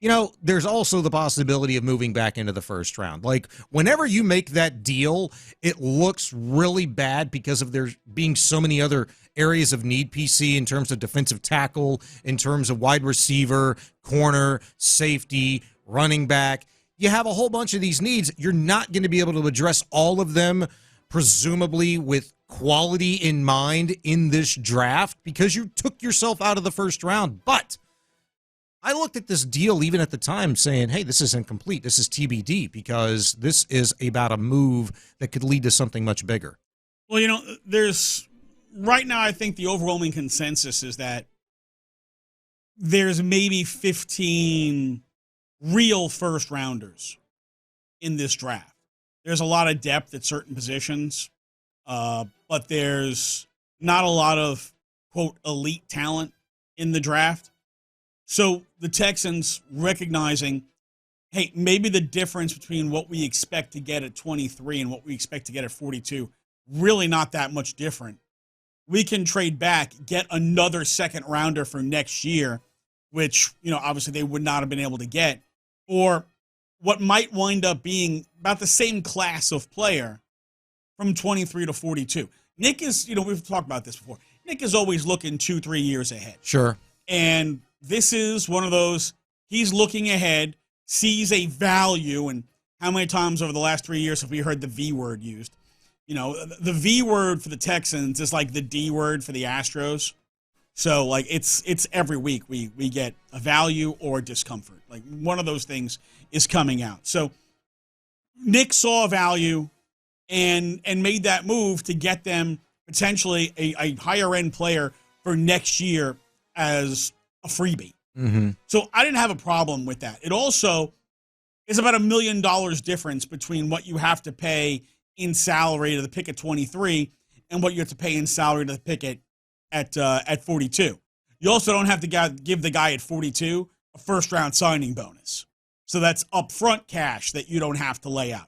There's also the possibility of moving back into the first round. Like, whenever you make that deal, it looks really bad because of there being so many other areas of need, PC, in terms of defensive tackle, in terms of wide receiver, corner, safety, running back. You have a whole bunch of these needs. You're not going to be able to address all of them, presumably with quality in mind in this draft, because you took yourself out of the first round. But I looked at this deal even at the time saying, hey, this is incomplete. This is TBD, because this is about a move that could lead to something much bigger. Well, right now I think the overwhelming consensus is that there's maybe 15 real first rounders in this draft. There's a lot of depth at certain positions, but there's not a lot of, quote, elite talent in the draft. So the Texans recognizing, hey, maybe the difference between what we expect to get at 23 and what we expect to get at 42, really not that much different. We can trade back, get another second rounder for next year, which, obviously they would not have been able to get, or what might wind up being about the same class of player from 23 to 42. Nick is, we've talked about this before. Nick is always looking 2-3 years ahead. Sure. And this is one of those, he's looking ahead, sees a value, and how many times over the last 3 years have we heard the V word used? The V word for the Texans is like the D word for the Astros. So, like, it's every week we get a value or discomfort. Like, one of those things is coming out. So, Nick saw a value and made that move to get them potentially a higher-end player for next year as a freebie. Mm-hmm. So I didn't have a problem with that. It also is about $1 million difference between what you have to pay in salary to the pick at 23 and what you have to pay in salary to the pick at 42. You also don't have to give the guy at 42 a first-round signing bonus. So that's upfront cash that you don't have to lay out.